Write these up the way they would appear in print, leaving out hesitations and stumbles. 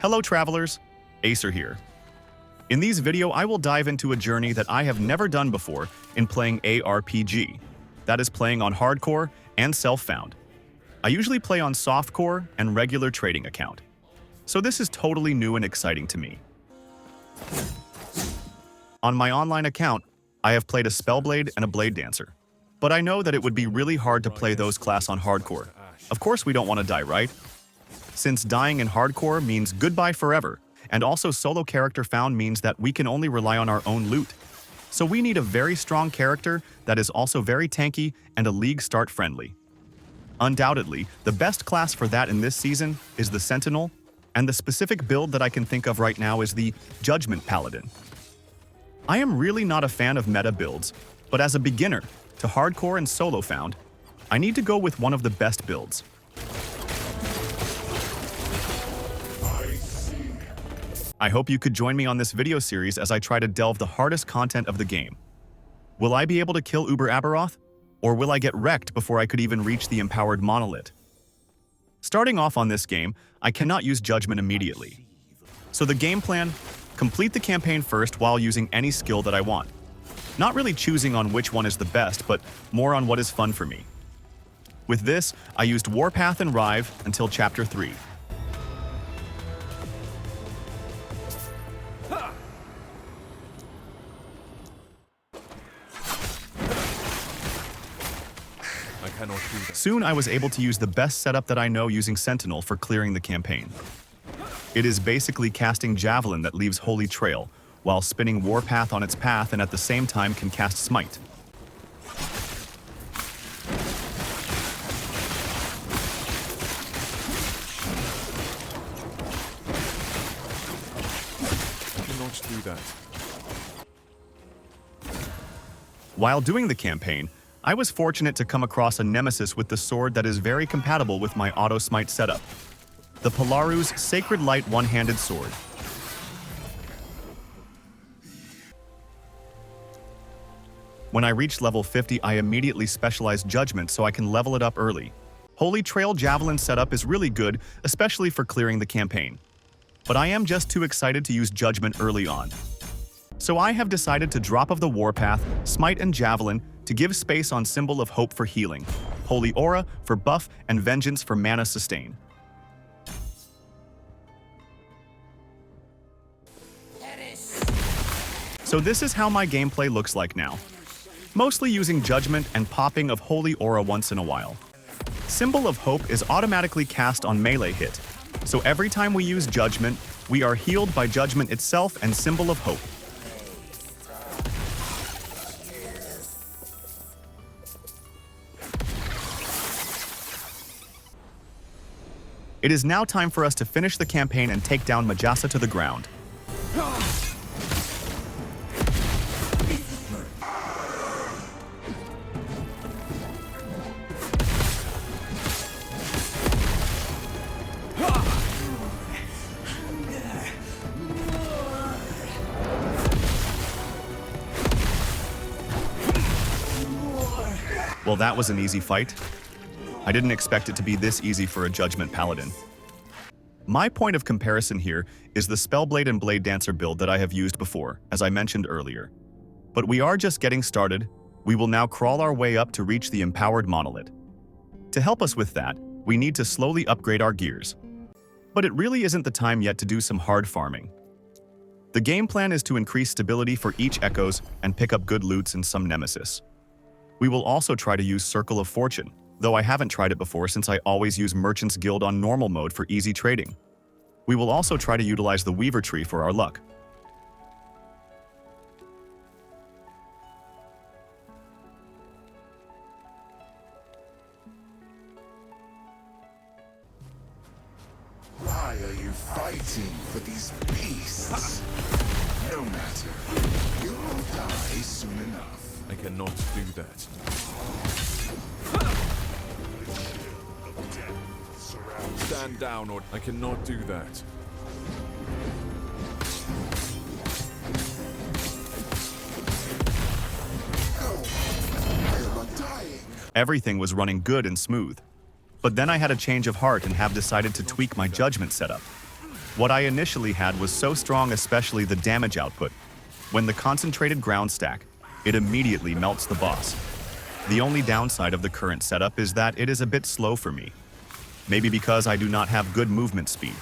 Hello travelers, Acer here. In this video I will dive into a journey that I have never done before in playing ARPG. That is playing on hardcore and self-found. I usually play on softcore and regular trading account. So this is totally new and exciting to me. On my online account, I have played a Spellblade and a Blade Dancer. But I know that it would be really hard to play those class on hardcore. Of course we don't want to die, right? Since dying in hardcore means goodbye forever, and also solo character found means that we can only rely on our own loot. So we need a very strong character that is also very tanky and a league start friendly. Undoubtedly, the best class for that in this season is the Sentinel, and the specific build that I can think of right now is the Judgement Paladin. I am really not a fan of meta builds, but as a beginner to hardcore and solo found, I need to go with one of the best builds. I hope you could join me on this video series as I try to delve the hardest content of the game. Will I be able to kill Uber Aberoth? Or will I get wrecked before I could even reach the empowered Monolith? Starting off on this game, I cannot use Judgment immediately. So the game plan, complete the campaign first while using any skill that I want. Not really choosing on which one is the best, but more on what is fun for me. With this, I used Warpath and Rive until Chapter 3. Soon I was able to use the best setup that I know using Sentinel for clearing the campaign. It is basically casting Javelin that leaves Holy Trail, while spinning Warpath on its path and at the same time can cast Smite. I cannot do that. While doing the campaign, I was fortunate to come across a nemesis with the sword that is very compatible with my auto smite setup. The Polaru's Sacred Light one-handed sword. When I reached level 50, I immediately specialized Judgment so I can level it up early. Holy Trail Javelin setup is really good, especially for clearing the campaign. But I am just too excited to use Judgment early on. So I have decided to drop of the Warpath, Smite and Javelin to give space on Symbol of Hope for healing, Holy Aura for buff, and Vengeance for mana sustain. So this is how my gameplay looks like now. Mostly using Judgment and popping of Holy Aura once in a while. Symbol of Hope is automatically cast on melee hit, so every time we use Judgment, we are healed by Judgment itself and Symbol of Hope. It is now time for us to finish the campaign and take down Majasa to the ground. Well, that was an easy fight. I didn't expect it to be this easy for a Judgement Paladin. My point of comparison here is the Spellblade and Blade Dancer build that I have used before, as I mentioned earlier. But we are just getting started. We will now crawl our way up to reach the empowered Monolith. To help us with that, we need to slowly upgrade our gears. But it really isn't the time yet to do some hard farming. The game plan is to increase stability for each echoes and pick up good loots and some nemesis. We will also try to use Circle of Fortune, though I haven't tried it before since I always use Merchant's Guild on normal mode for easy trading. We will also try to utilize the Weaver Tree for our luck. Why are you fighting for these beasts? No matter, you will die soon enough. I cannot do that. Stand down or I cannot do that. Everything was running good and smooth. But then I had a change of heart and have decided to tweak my Judgment setup. What I initially had was so strong, especially the damage output. When the concentrated ground stack, it immediately melts the boss. The only downside of the current setup is that it is a bit slow for me. Maybe because I do not have good movement speed.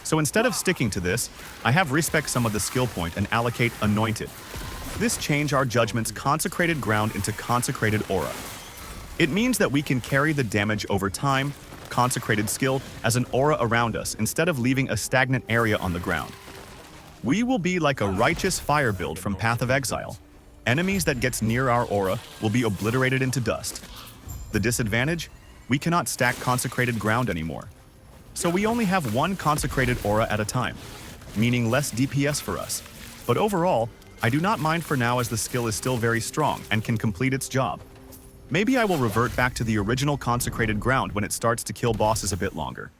So instead of sticking to this, I have respec some of the skill point and allocate Anointed. This change our Judgment's consecrated ground into consecrated aura. It means that we can carry the damage over time, consecrated skill, as an aura around us instead of leaving a stagnant area on the ground. We will be like a righteous fire build from Path of Exile. Enemies that gets near our aura will be obliterated into dust. The disadvantage? We cannot stack consecrated ground anymore. So we only have one consecrated aura at a time, meaning less DPS for us. But overall, I do not mind for now as the skill is still very strong and can complete its job. Maybe I will revert back to the original consecrated ground when it starts to kill bosses a bit longer.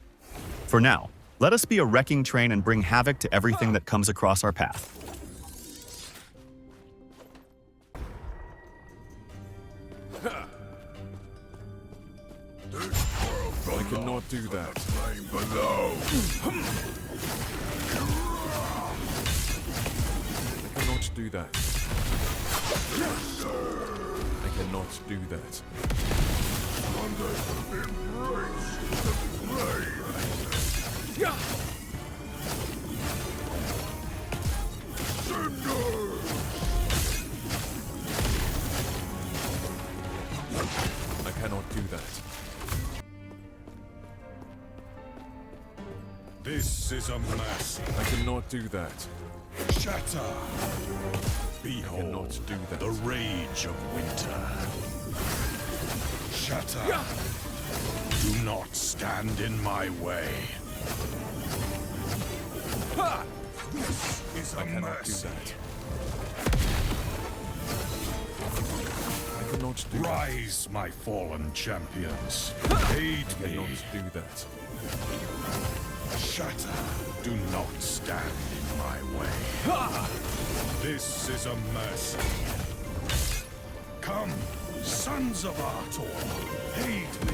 For now, let us be a wrecking train and bring havoc to everything that comes across our path. I cannot do that. I cannot do that. I cannot do that. Under the embrace of the blade. I cannot do that. This is a mess. I cannot do that. Shatter. I cannot do that. The rage of winter. Shatter. Do not stand in my way. This is a I cannot do mercy. that. I cannot do that. Rise, my fallen champions. Aid I me. cannot do that. Shatter. Do not stand in my way. This is a mercy. Come, sons of Artor, aid me.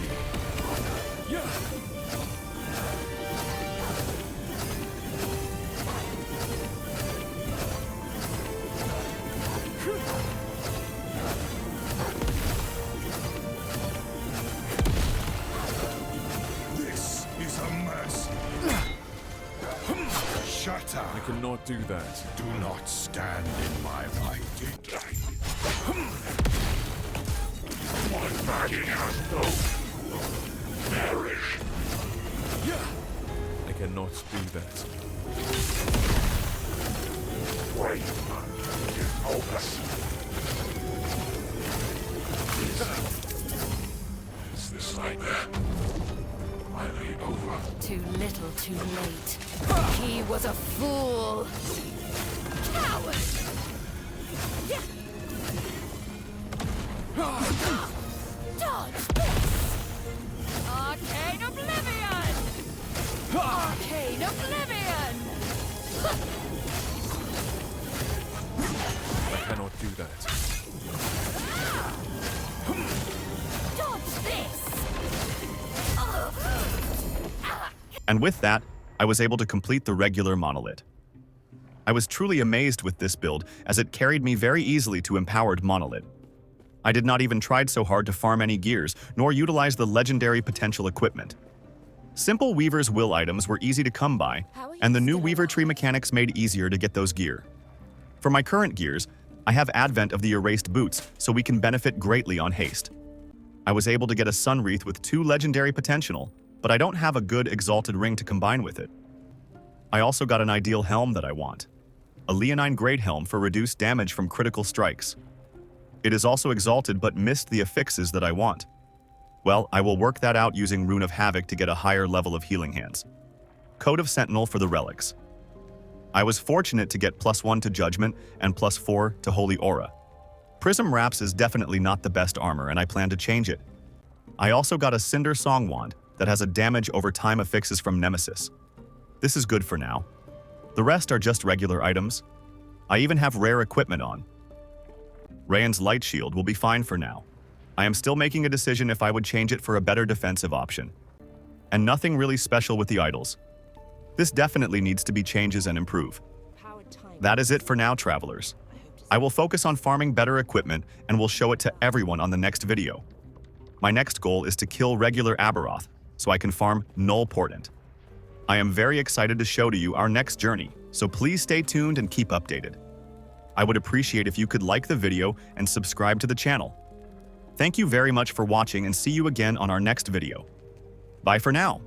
This is a mercy. Shatter. I cannot do that. Do not stand in my light. One magic has no perish. I cannot do that. Wait, hopeless. Is this nightmare finally over? Too little, too late. He was a fool. Coward. Dodge this. Arcane Oblivion. Arcane Oblivion. I cannot do that. Dodge this. And with that, I was able to complete the regular Monolith. I was truly amazed with this build as it carried me very easily to empowered Monolith. I did not even try so hard to farm any gears, nor utilize the legendary potential equipment. Simple Weaver's Will items were easy to come by, and the new Weaver Tree mechanics made easier to get those gear. For my current gears, I have Advent of the Erased Boots, so we can benefit greatly on haste. I was able to get a Sun Wreath with 2 legendary potential, but I don't have a good Exalted Ring to combine with it. I also got an ideal helm that I want. A Leonine Great Helm for reduced damage from critical strikes. It is also exalted but missed the affixes that I want. Well, I will work that out using Rune of Havoc to get a higher level of healing hands. Code of Sentinel for the relics. I was fortunate to get +1 to Judgment and +4 to Holy Aura. Prism Wraps is definitely not the best armor and I plan to change it. I also got a Cinder Song Wand that has a damage over time affixes from Nemesis. This is good for now. The rest are just regular items. I even have rare equipment on. Rayan's Light Shield will be fine for now. I am still making a decision if I would change it for a better defensive option. And nothing really special with the idols. This definitely needs to be changes and improve. That is it for now, travelers. I will focus on farming better equipment and will show it to everyone on the next video. My next goal is to kill regular Aberoth, so I can farm Null Portent. I am very excited to show to you our next journey, so please stay tuned and keep updated. I would appreciate if you could like the video and subscribe to the channel. Thank you very much for watching and see you again on our next video. Bye for now.